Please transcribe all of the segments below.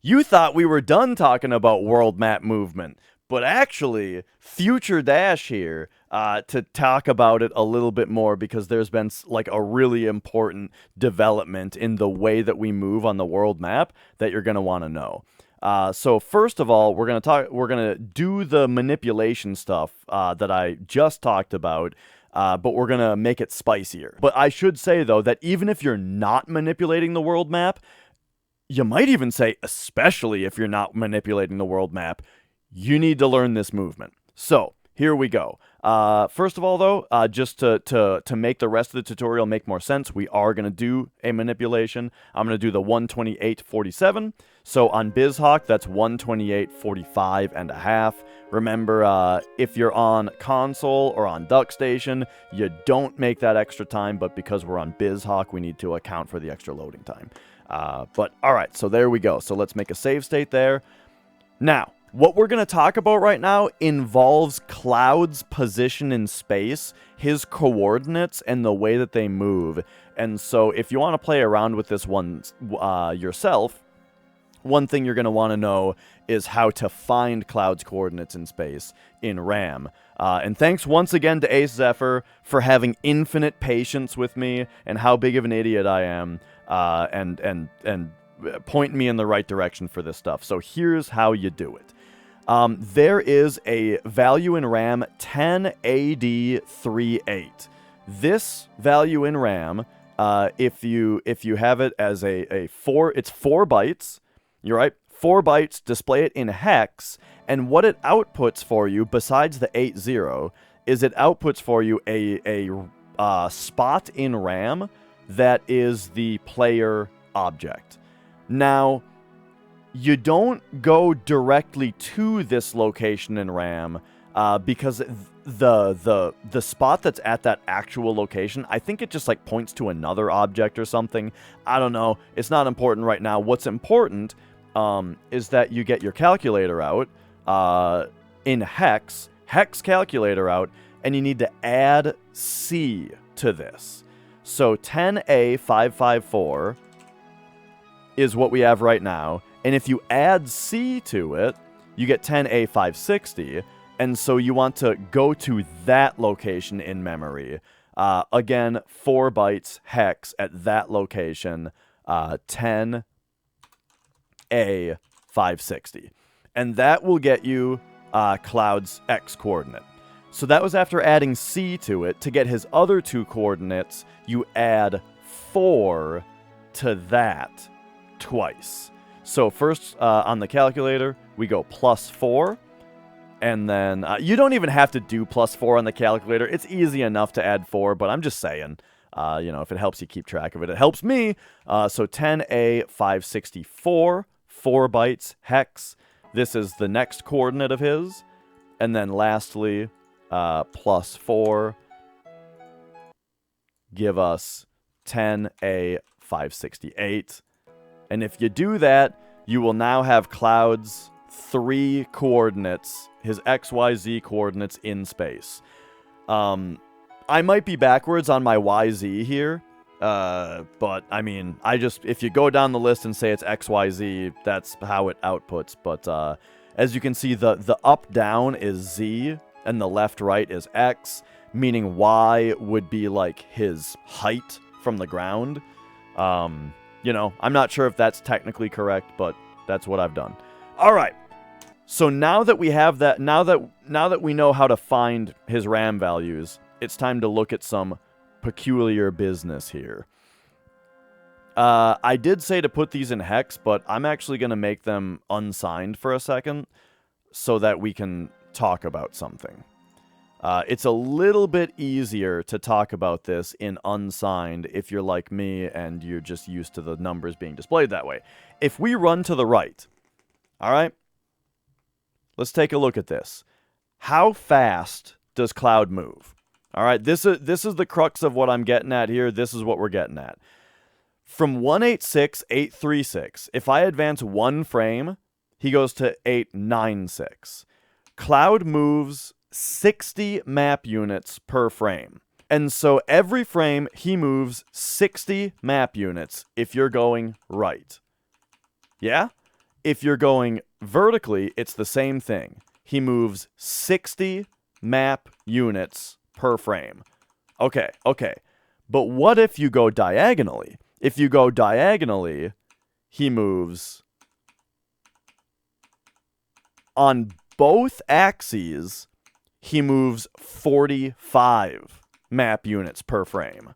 You thought we were done talking about world map movement, but actually, Future Dash here to talk about it a little bit more because there's been like a really important development in the way that we move on the world map that you're gonna want to know. So first of all, we're gonna do the manipulation stuff that I just talked about. But we're gonna make it spicier. But I should say though that even if you're not manipulating the world map, you might even say, especially if you're not manipulating the world map, you need to learn this movement. So, here we go. First of all, though, just to make the rest of the tutorial make more sense, we are going to do a manipulation. I'm going to do the 128.47. So, on BizHawk, that's 128.45 and a half. Remember, if you're on console or on DuckStation, you don't make that extra time, but because we're on BizHawk, we need to account for the extra loading time. But alright, so there we go. So let's make a save state there. Now, what we're going to talk about right now involves Cloud's position in space, his coordinates, and the way that they move. And so if you want to play around with this one yourself, one thing you're going to want to know is how to find Cloud's coordinates in space in RAM. And thanks once again to Ace Zephyr for having infinite patience with me and how big of an idiot I am. And point me in the right direction for this stuff. So here's how you do it. There is a value in RAM 10AD38. This value in RAM, if you have it as it's 4 bytes. You're right, 4 bytes. Display it in hex, and what it outputs for you, besides the 80, is it outputs for you a spot in RAM that is the player object. Now, you don't go directly to this location in RAM because the spot that's at that actual location, I think it just like points to another object or something. I don't know. It's not important right now. What's important is that you get your calculator out in hex calculator out, and you need to add C to this. So 10A554 is what we have right now. And if you add C to it, you get 10A560. And so you want to go to that location in memory. Again, 4 bytes hex at that location, 10A560. And that will get you Cloud's X coordinate. So that was after adding C to it. To get his other 2 coordinates, you add 4 to that twice. So first, on the calculator, we go +4. And then, you don't even have to do +4 on the calculator. It's easy enough to add 4, but I'm just saying, if it helps you keep track of it, it helps me. So 10A564, 4 bytes, hex. This is the next coordinate of his. And then lastly, +4 give us 10A568. And if you do that, you will now have Cloud's 3 coordinates, his XYZ coordinates in space. I might be backwards on my YZ here, but I mean, if you go down the list and say it's XYZ, that's how it outputs. But as you can see, the up-down is Z, and the left-right is X, meaning Y would be like his height from the ground. I'm not sure if that's technically correct, but that's what I've done. All right. So now that we have that, now that we know how to find his RAM values, it's time to look at some peculiar business here. I did say to put these in hex, but I'm actually going to make them unsigned for a second so that we can talk about something. It's a little bit easier to talk about this in unsigned if you're like me and you're just used to the numbers being displayed that way. If we run to the right, all right, let's take a look at this. How fast does Cloud move? All right, this is the crux of what I'm getting at here. This is what we're getting at. From 186.836, if I advance 1 frame, he goes to 896. Cloud moves 60 map units per frame. And so every frame, he moves 60 map units if you're going right. Yeah? If you're going vertically, it's the same thing. He moves 60 map units per frame. Okay. But what if you go diagonally? If you go diagonally, he moves on both axes, he moves 45 map units per frame.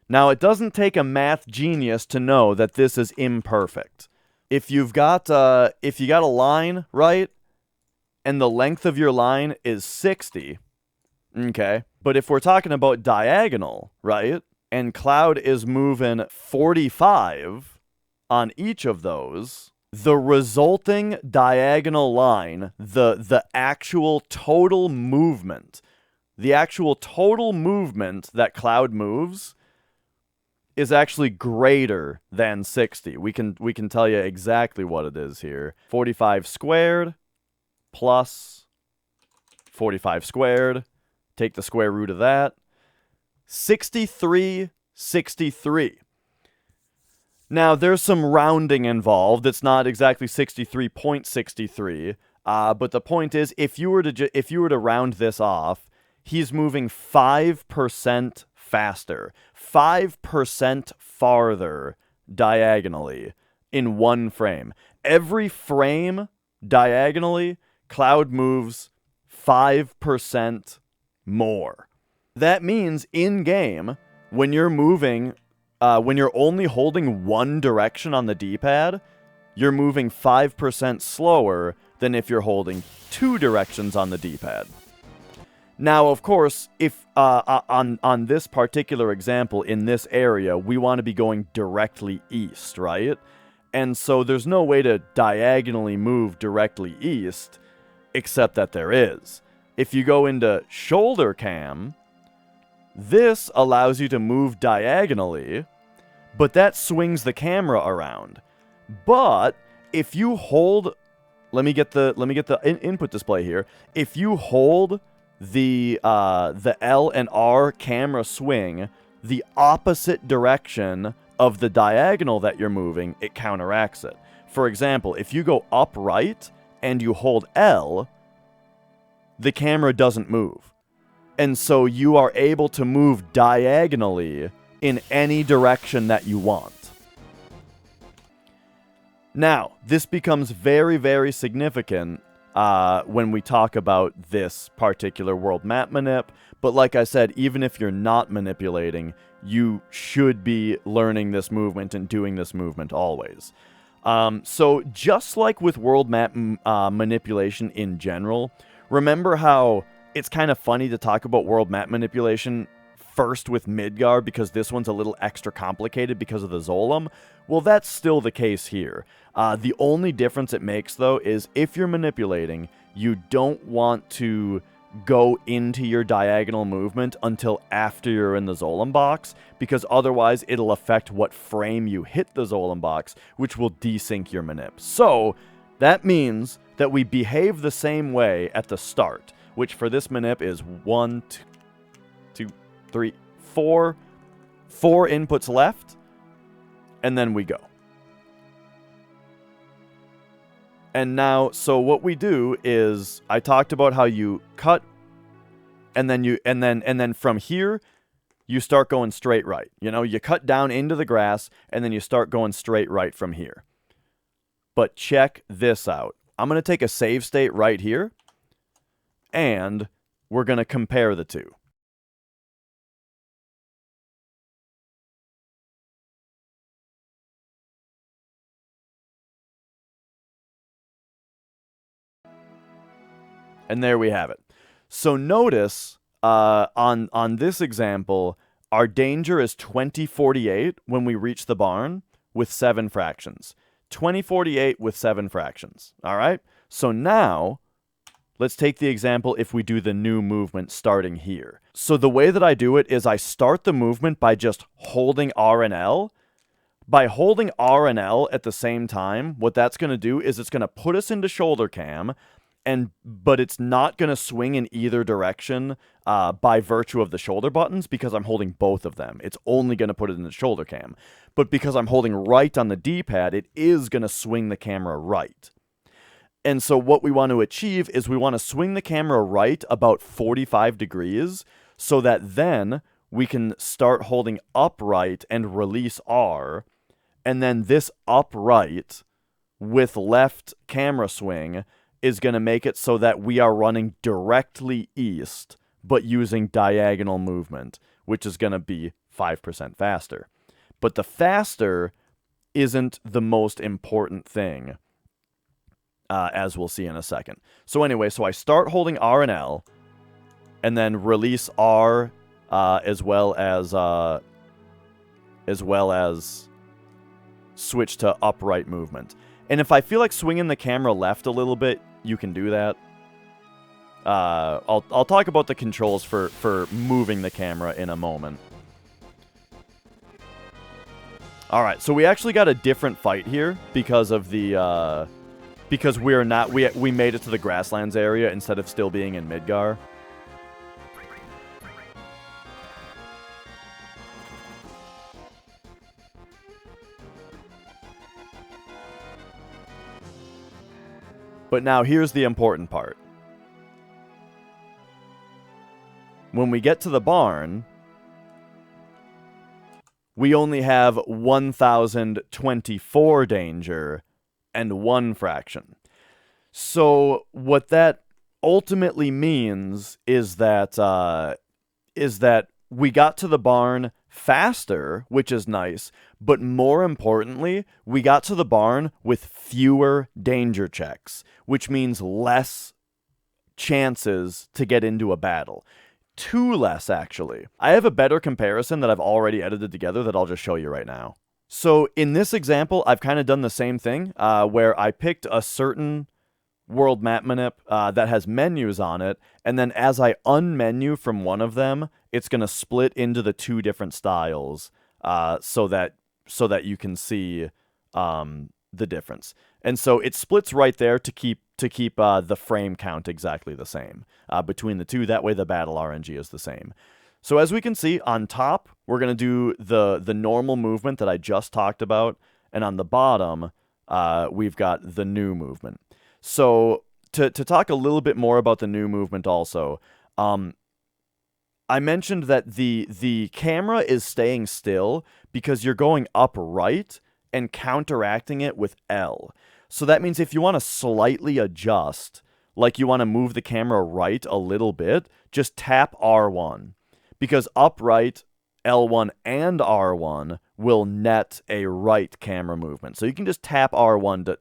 Now, it doesn't take a math genius to know that this is imperfect. If you got a line, right, and the length of your line is 60, okay, but if we're talking about diagonal, right, and Cloud is moving 45 on each of those, the resulting diagonal line, the actual total movement that Cloud moves is actually greater than 60. We can tell you exactly what it is here. 45 squared plus 45 squared. Take the square root of that. 63. Now, there's some rounding involved. It's not exactly 63.63. But the point is, if you were to round this off, he's moving 5% faster, 5% farther diagonally in one frame. Every frame diagonally, Cloud moves 5% more. That means in game, when you're moving, when you're only holding one direction on the D-pad, you're moving 5% slower than if you're holding two directions on the D-pad. Now, of course, if on this particular example, in this area, we want to be going directly east, right? And so there's no way to diagonally move directly east, except that there is. If you go into shoulder cam, this allows you to move diagonally, but that swings the camera around. But if you hold, let me get the input display here. If you hold the L and R camera swing the opposite direction of the diagonal that you're moving, it counteracts it. For example, if you go upright and you hold L, the camera doesn't move. And so you are able to move diagonally in any direction that you want. Now, this becomes very, very significant when we talk about this particular world map manip. But like I said, even if you're not manipulating, you should be learning this movement and doing this movement always. So just like with world map manipulation in general, remember how it's kind of funny to talk about world map manipulation first with Midgar because this one's a little extra complicated because of the Zolom? Well, that's still the case here. The only difference it makes, though, is if you're manipulating, you don't want to go into your diagonal movement until after you're in the Zolom box, because otherwise it'll affect what frame you hit the Zolom box, which will desync your manip. So that means that we behave the same way at the start, which for this manip is 1, 2, 3, 4. 4 inputs left, and then we go. And now, so what we do is, I talked about how you cut, and then from here, you start going straight right. You know, you cut down into the grass, and then you start going straight right from here. But check this out. I'm going to take a save state right here, and we're going to compare the two. And there we have it. So notice on this example, our danger is 2048 when we reach the barn with 7 fractions. 2048 with 7 fractions. All right? So now, let's take the example if we do the new movement starting here. So the way that I do it is I start the movement by just holding R and L. By holding R and L at the same time, what that's going to do is it's going to put us into shoulder cam, but it's not going to swing in either direction by virtue of the shoulder buttons because I'm holding both of them. It's only going to put it in the shoulder cam. But because I'm holding right on the D-pad, it is going to swing the camera right. And so what we want to achieve is we want to swing the camera right about 45 degrees so that then we can start holding upright and release R. And then this upright with left camera swing is going to make it so that we are running directly east, but using diagonal movement, which is going to be 5% faster. But the faster isn't the most important thing, as we'll see in a second. So anyway, so I start holding R and L, and then release R, as well as switch to upright movement. And if I feel like swinging the camera left a little bit, you can do that. I'll talk about the controls for moving the camera in a moment. Alright, so we actually got a different fight here because of the, because we made it to the grasslands area instead of still being in Midgar. But now here's the important part. When we get to the barn, we only have 1024 danger and 1 fraction. So what that ultimately means is that we got to the barn faster, which is nice, but more importantly, we got to the barn with fewer danger checks, which means less chances to get into a battle. 2 less, actually. I have a better comparison that I've already edited together that I'll just show you right now. So in this example, I've kind of done the same thing, where I picked a certain world map manip that has menus on it, and then as I unmenu from one of them, it's going to split into the 2 different styles, so that you can see the difference. And so it splits right there to keep the frame count exactly the same between the 2. That way the battle RNG is the same. So as we can see, on top, we're going to do the normal movement that I just talked about, and on the bottom, we've got the new movement. So to talk a little bit more about the new movement also, I mentioned that the camera is staying still because you're going upright and counteracting it with L. So that means if you want to slightly adjust, like you want to move the camera right a little bit, just tap R1. Because upright, L1 and R1 will net a right camera movement. So you can just tap R1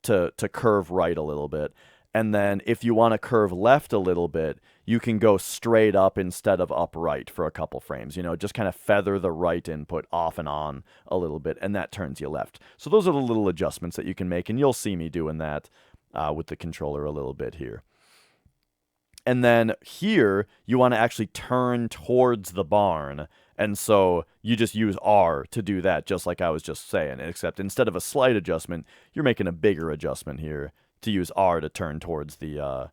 to curve right a little bit. And then if you want to curve left a little bit, you can go straight up instead of upright for a couple frames. You know, just kind of feather the right input off and on a little bit, and that turns you left. So those are the little adjustments that you can make, and you'll see me doing that with the controller a little bit here. And then here, you want to actually turn towards the barn, and so you just use R to do that, just like I was just saying, except instead of a slight adjustment, you're making a bigger adjustment here to use R to turn towards the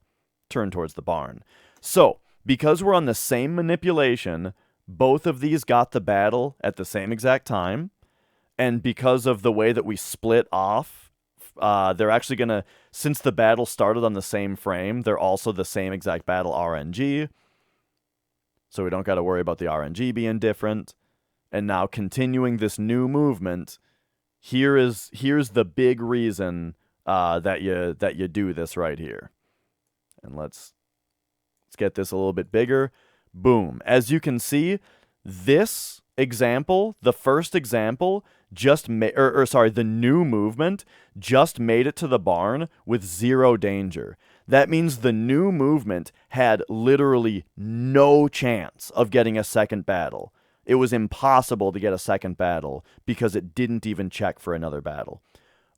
barn. So, because we're on the same manipulation, both of these got the battle at the same exact time, and because of the way that we split off, they're actually going to, since the battle started on the same frame, they're also the same exact battle RNG, so we don't got to worry about the RNG being different. And now continuing this new movement, here's the big reason that you do this right here. And let's get this a little bit bigger. Boom. As you can see, this example, the first example, the new movement just made it to the barn with 0 danger. That means the new movement had literally no chance of getting a second battle. It was impossible to get a second battle because it didn't even check for another battle.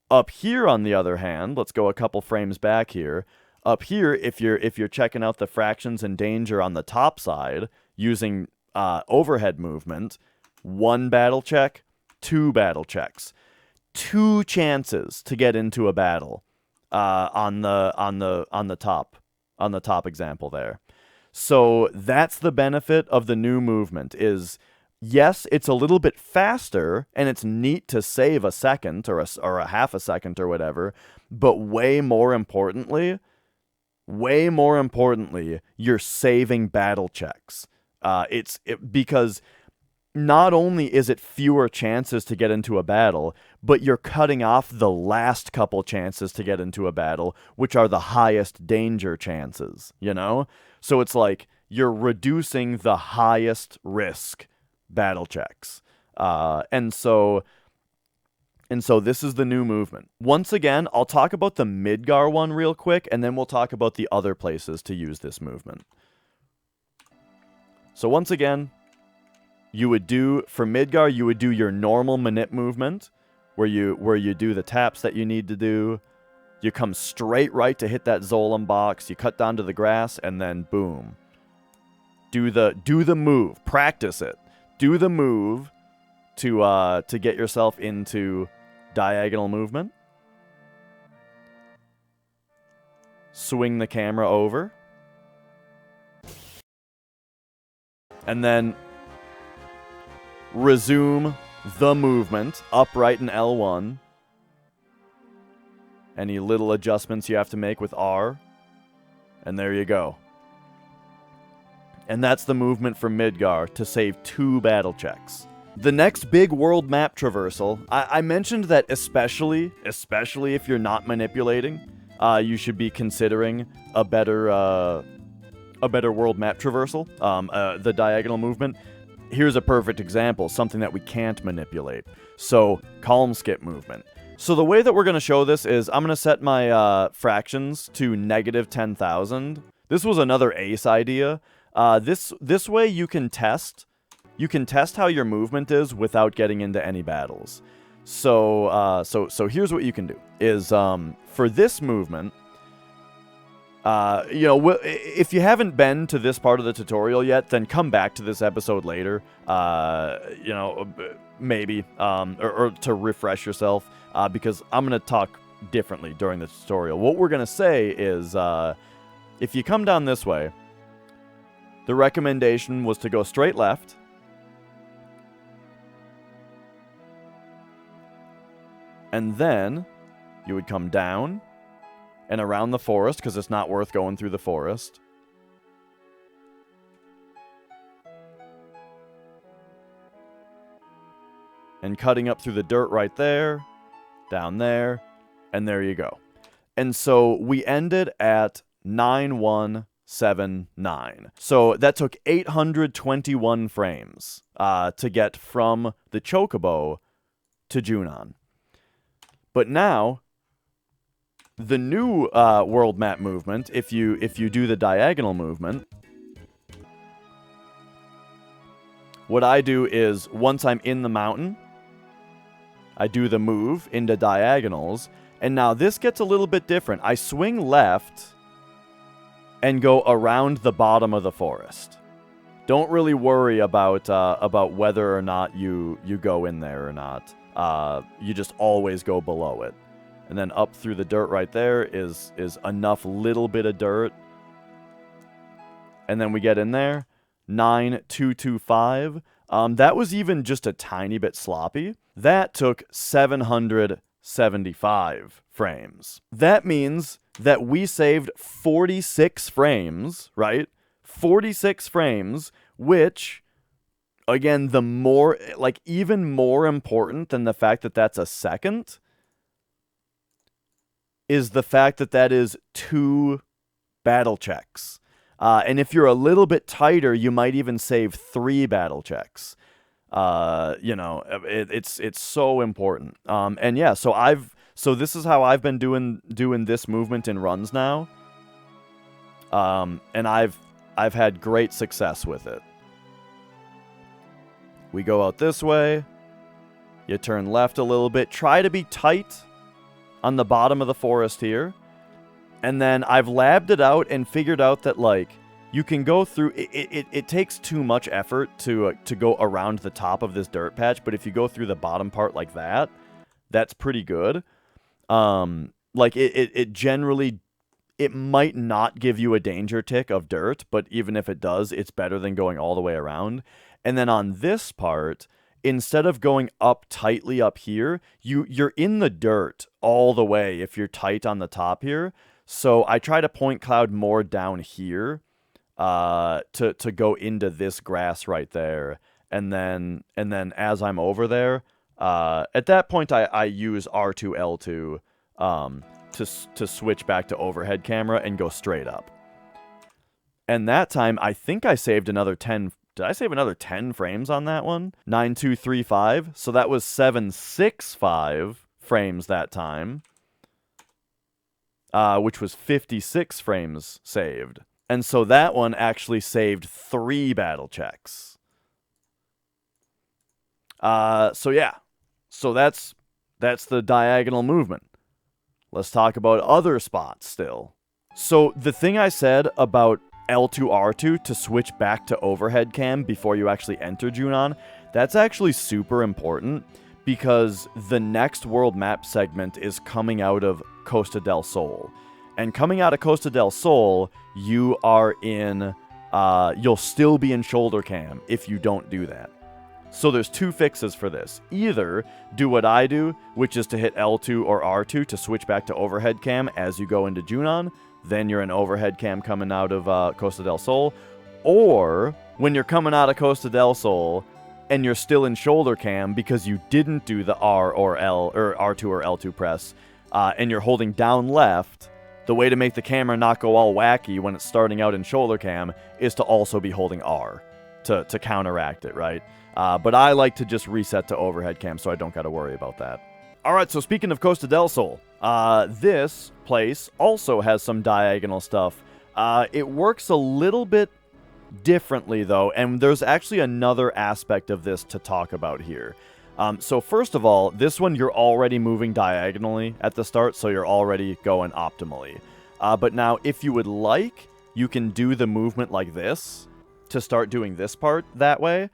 Up here, on the other hand, let's go a couple frames back here. Up here, if you're checking out the fractions and danger on the top side using overhead movement, 1 battle check, 2 battle checks. 2 chances to get into a battle. on the top example there. So that's the benefit of the new movement is, yes, it's a little bit faster, and it's neat to save a second or a half a second or whatever, but way more importantly, you're saving battle checks. Because not only is it fewer chances to get into a battle, but you're cutting off the last couple chances to get into a battle, which are the highest danger chances, you know? So it's like you're reducing the highest risk battle checks. And so this is the new movement. Once again, I'll talk about the Midgar one real quick, and then we'll talk about the other places to use this movement. So once again, for Midgar, you would do your normal manip movement, where you do the taps that you need to do. You come straight right to hit that Zolom box. You cut down to the grass, and then boom. Do the move. Practice it. Do the move to get yourself into diagonal movement. Swing the camera over. And then resume the movement, upright in L1. Any little adjustments you have to make with R. And there you go. And that's the movement for Midgar to save 2 battle checks. The next big world map traversal, I mentioned that especially if you're not manipulating, you should be considering a better world map traversal, the diagonal movement. Here's a perfect example, something that we can't manipulate. So, Kalm skip movement. So the way that we're going to show this is I'm going to set my fractions to -10,000. This was another ace idea. This way you can test how your movement is without getting into any battles. So here's what you can do is for this movement, if you haven't been to this part of the tutorial yet, then come back to this episode later. Maybe or to refresh yourself, because I'm gonna talk differently during the tutorial. What we're gonna say is, if you come down this way, the recommendation was to go straight left. And then you would come down and around the forest, because it's not worth going through the forest. And cutting up through the dirt right there, down there, and there you go. And so we ended at 9179. So that took 821 frames to get from the Chocobo to Junon. But now, the new world map movement, if you do the diagonal movement, what I do is, once I'm in the mountain, I do the move into diagonals, and now this gets a little bit different. I swing left and go around the bottom of the forest. Don't really worry about whether or not you go in there or not. You just always go below it. And then up through the dirt right there is enough little bit of dirt. And then we get in there. 9225. That was even just a tiny bit sloppy. That took 775 frames. That means that we saved 46 frames, right? 46 frames, which, again, even more important than the fact that that's a second is the fact that that is 2 battle checks. And if you're a little bit tighter, you might even save 3 battle checks. It's so important. And yeah, so this is how I've been doing this movement in runs now. And I've had great success with it. We go out this way. You turn left a little bit. Try to be tight on the bottom of the forest here. And then I've labbed it out and figured out that, you can go through... It takes too much effort to go around the top of this dirt patch, but if you go through the bottom part like that, that's pretty good. Like, it generally, it might not give you a danger tick of dirt, but even if it does, it's better than going all the way around. And then on this part, instead of going up tightly up here, you're in the dirt all the way if you're tight on the top here. So I try to point cloud more down here to go into this grass right there. And then as I'm over there, at that point I use R2 L2 to switch back to overhead camera and go straight up. And that time I think I saved another 10. Did I save another 10 frames on that one? 9235. So that was 765 frames that time, which was 56 frames saved. And so that one actually saved 3 battle checks. So yeah. So that's the diagonal movement. Let's talk about other spots still. So the thing I said about L2 R2 to switch back to overhead cam before you actually enter Junon, that's actually super important because the next world map segment is coming out of Costa del Sol. And coming out of Costa del Sol, you are in, you'll still be in shoulder cam if you don't do that. So there's 2 fixes for this. Either do what I do, which is to hit L2 or R2 to switch back to overhead cam as you go into Junon, then you're in overhead cam coming out of Costa del Sol. Or when you're coming out of Costa del Sol and you're still in shoulder cam because you didn't do the R or L or R2 or L2 press, and you're holding down left, the way to make the camera not go all wacky when it's starting out in shoulder cam is to also be holding R to counteract it, right? But I like to just reset to overhead cam so I don't got to worry about that. Alright, so speaking of Costa del Sol, this place also has some diagonal stuff. It works a little bit differently, though, and there's actually another aspect of this to talk about here. So first of all, this one you're already moving diagonally at the start, so you're already going optimally. But now, if you would like, you can do the movement like this to start doing this part that way.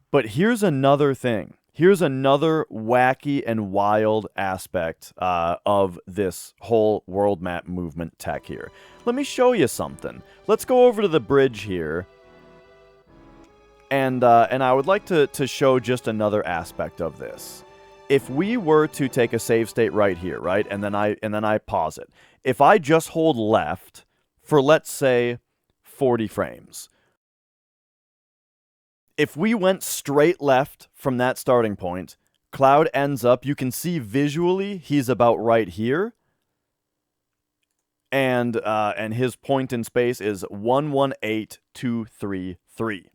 But here's another thing. Here's another wacky and wild aspect of this whole world map movement tech here. Let me show you something. Let's go over to the bridge here. And I would like to show just another aspect of this. If we were to take a save state right here, right, and then I pause it. If I just hold left for, let's say, 40 frames. If we went straight left from that starting point, Cloud ends up, you can see visually he's about right here. And his point in space is 118233.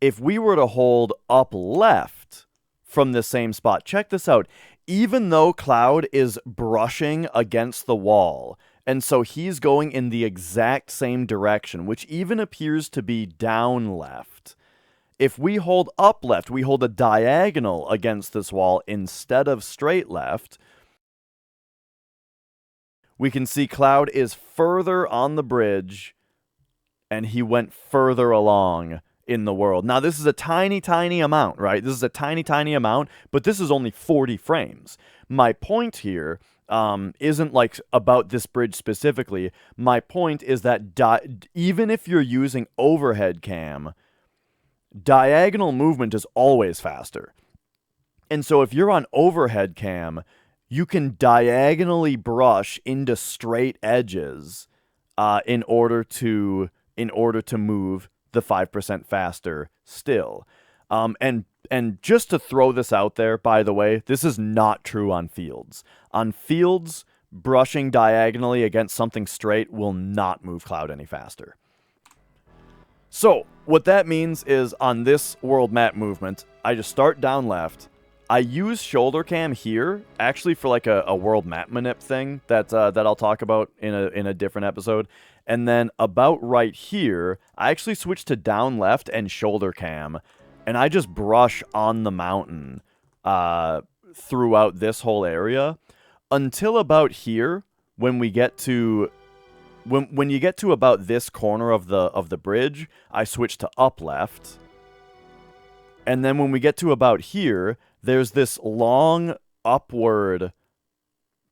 If we were to hold up left from the same spot, check this out. Even though Cloud is brushing against the wall, and so he's going in the exact same direction, which even appears to be down left. If we hold up left, we hold a diagonal against this wall instead of straight left, we can see Cloud is further on the bridge, and he went further along in the world. Now, this is a tiny, tiny amount, right? This is a tiny, tiny amount, but this is only 40 frames. My point here isn't like about this bridge specifically. My point is that even if you're using overhead cam, diagonal movement is always faster. And so if you're on overhead cam, you can diagonally brush into straight edges in order to move the 5% faster still. And just to throw this out there, by the way, this is not true on fields. On fields, brushing diagonally against something straight will not move Cloud any faster. So, what that means is on this world map movement, I just start down left. I use shoulder cam here, actually for like a world map manip thing that I'll talk about in a different episode. And then about right here, I actually switch to down left and shoulder cam, and I just brush on the mountain throughout this whole area until about here when we get to. When you get to about this corner of the bridge, I switch to up left. And then when we get to about here, there's this long upward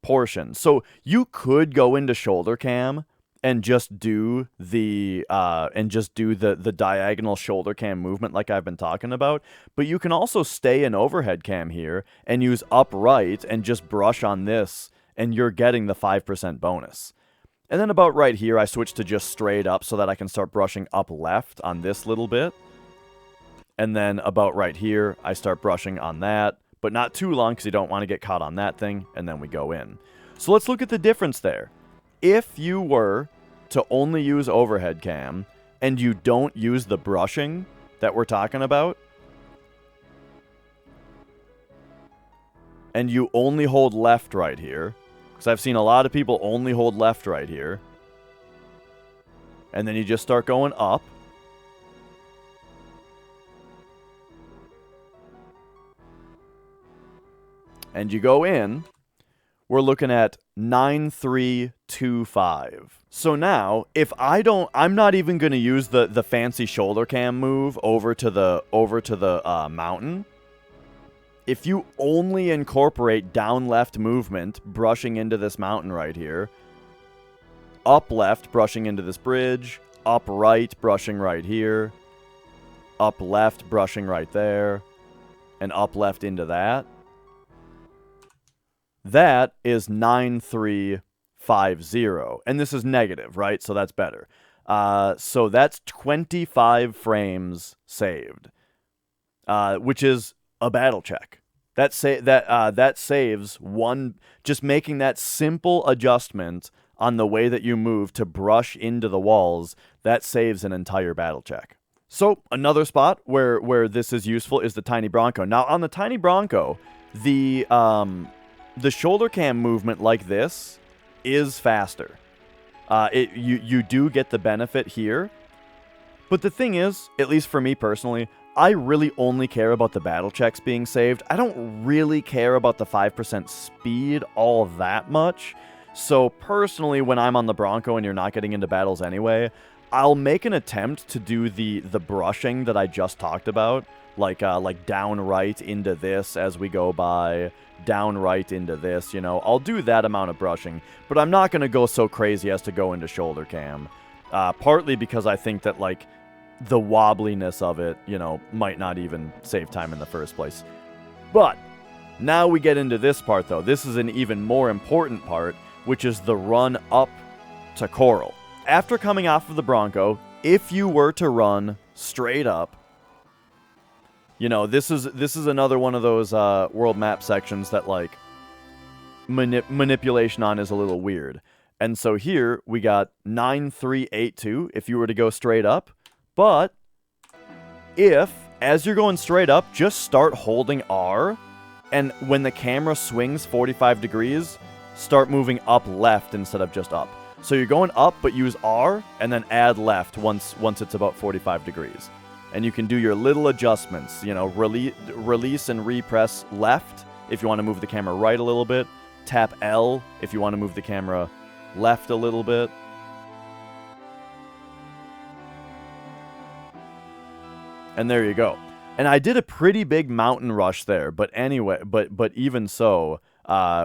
portion. So you could go into shoulder cam and just do the diagonal shoulder cam movement like I've been talking about, but you can also stay in overhead cam here and use upright and just brush on this, and you're getting the 5% bonus. And then about right here, I switched to just straight up so that I can start brushing up left on this little bit. And then about right here, I start brushing on that, but not too long because you don't want to get caught on that thing, and then we go in. So let's look at the difference there. If you were to only use overhead cam and you don't use the brushing that we're talking about, and you only hold left right here, because I've seen a lot of people only hold left right here, and then you just start going up, and you go in, we're looking at 9325. So now, if I'm not even going to use the fancy shoulder cam move over to the mountain. If you only incorporate down left movement, brushing into this mountain right here, up left, brushing into this bridge, up right, brushing right here, up left, brushing right there, and up left into that. That is 9350, and this is negative, right? So that's better. So that's 25 frames saved, which is a battle check. That saves one. Just making that simple adjustment on the way that you move to brush into the walls, that saves an entire battle check. So another spot where this is useful is the tiny Bronco. Now on the tiny Bronco, the shoulder cam movement like this is faster. You do get the benefit here. But the thing is, at least for me personally, I really only care about the battle checks being saved. I don't really care about the 5% speed all that much. So personally, when I'm on the Bronco and you're not getting into battles anyway, I'll make an attempt to do the brushing that I just talked about. Like down right into this as we go by, down right into this, you know. I'll do that amount of brushing, but I'm not going to go so crazy as to go into shoulder cam. Partly because I think that, like, the wobbliness of it, you know, might not even save time in the first place. But now we get into this part, though. This is an even more important part, which is the run up to Corel. After coming off of the Bronco, if you were to run straight up, you know, this is another one of those world map sections that, like, manipulation on is a little weird. And so here we got 9382 if you were to go straight up. But if, as you're going straight up, just start holding R, and when the camera swings 45 degrees, start moving up left instead of just up. So you're going up, but use R, and then add left once it's about 45 degrees. And you can do your little adjustments, you know, release and repress left if you want to move the camera right a little bit. Tap L if you want to move the camera left a little bit. And there you go. And I did a pretty big mountain rush there, but anyway, but even so,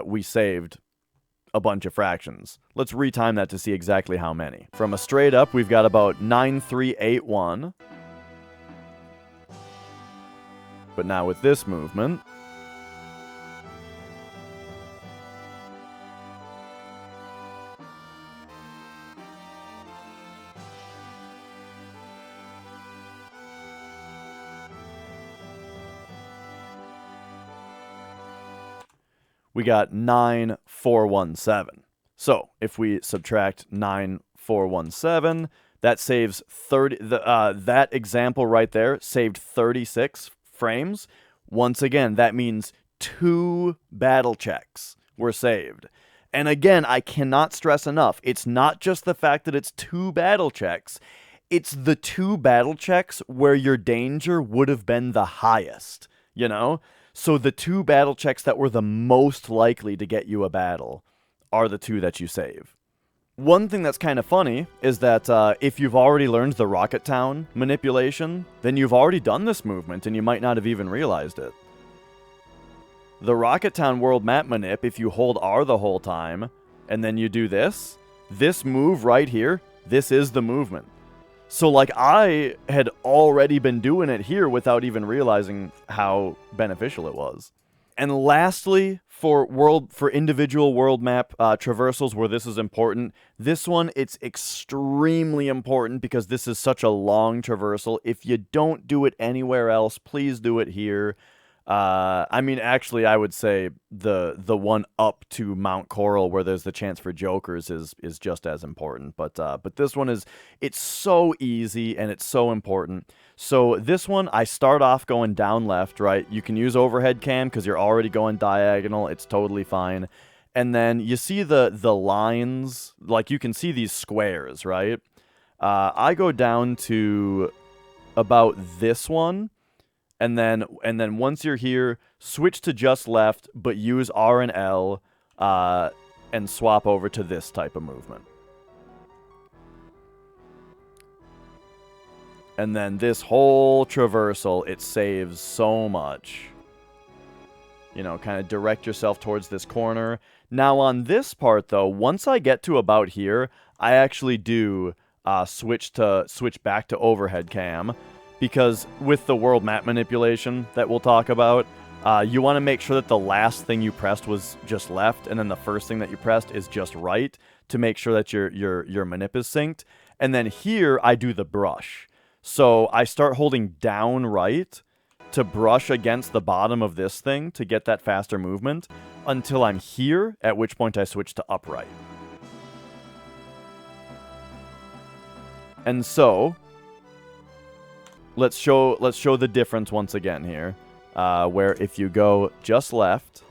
we saved a bunch of fractions. Let's retime that to see exactly how many. From a straight up, we've got about 9381. But now with this movement, we got 9417. So if we subtract 9417, that saves 30. That example right there saved 36 frames. Once again, that means 2 battle checks were saved. And again, I cannot stress enough, it's not just the fact that it's 2 battle checks, it's the 2 battle checks where your danger would have been the highest, you know? So the 2 battle checks that were the most likely to get you a battle are the 2 that you save. One thing that's kind of funny is that if you've already learned the Rocket Town manipulation, then you've already done this movement and you might not have even realized it. the Rocket Town world map manip, if you hold R the whole time, and then you do this move right here, this is the movement. So, like, I had already been doing it here without even realizing how beneficial it was. And lastly, for individual world map traversals where this is important, this one, it's extremely important because this is such a long traversal. If you don't do it anywhere else, please do it here. I mean, actually, I would say the one up to Mount Corel where there's the chance for jokers is just as important. But this one it's so easy and it's so important. So this one, I start off going down left, right? You can use overhead cam because you're already going diagonal. It's totally fine. And then you see the lines, like you can see these squares, right? I go down to about this one. And then once you're here, switch to just left, but use R and L and swap over to this type of movement. And then this whole traversal, it saves so much. You know, kind of direct yourself towards this corner. Now on this part, though, once I get to about here, I actually do switch back to overhead cam. Because with the world map manipulation that we'll talk about, you want to make sure that the last thing you pressed was just left, and then the first thing that you pressed is just right, to make sure that your manip is synced. And then here, I do the brush. So I start holding down right to brush against the bottom of this thing to get that faster movement until I'm here, at which point I switch to upright. And so let's show the difference once again here, where if you go just left,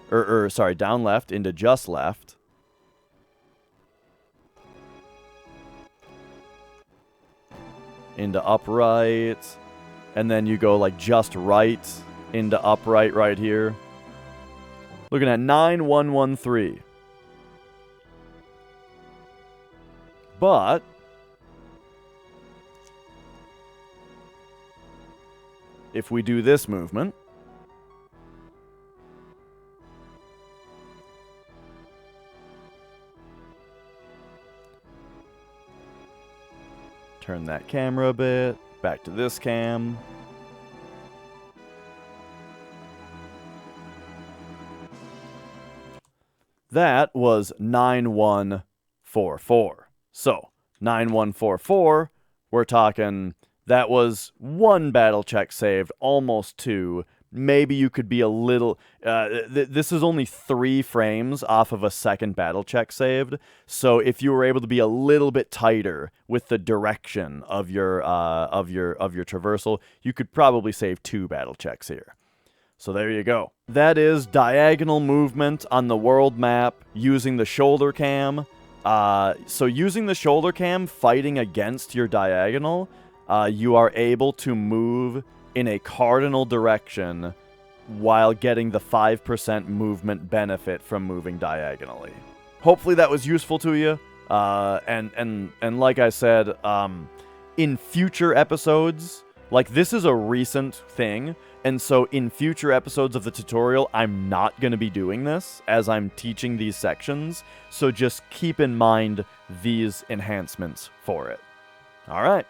sorry, down left into just left, into upright, and then you go like just right into upright right here. Looking at 9113. But if we do this movement, turn that camera a bit, back to this cam. That was 9144. So, 9144, we're talking, that was one battle check saved, almost two. Maybe you could be a little... this is only 3 frames off of a second battle check saved. So if you were able to be a little bit tighter with the direction of your traversal, you could probably save 2 battle checks here. So there you go. That is diagonal movement on the world map using the shoulder cam. So using the shoulder cam, fighting against your diagonal, you are able to move in a cardinal direction while getting the 5% movement benefit from moving diagonally. Hopefully that was useful to you. And like I said, in future episodes, like this is a recent thing, and so in future episodes of the tutorial, I'm not going to be doing this as I'm teaching these sections. So just keep in mind these enhancements for it. All right.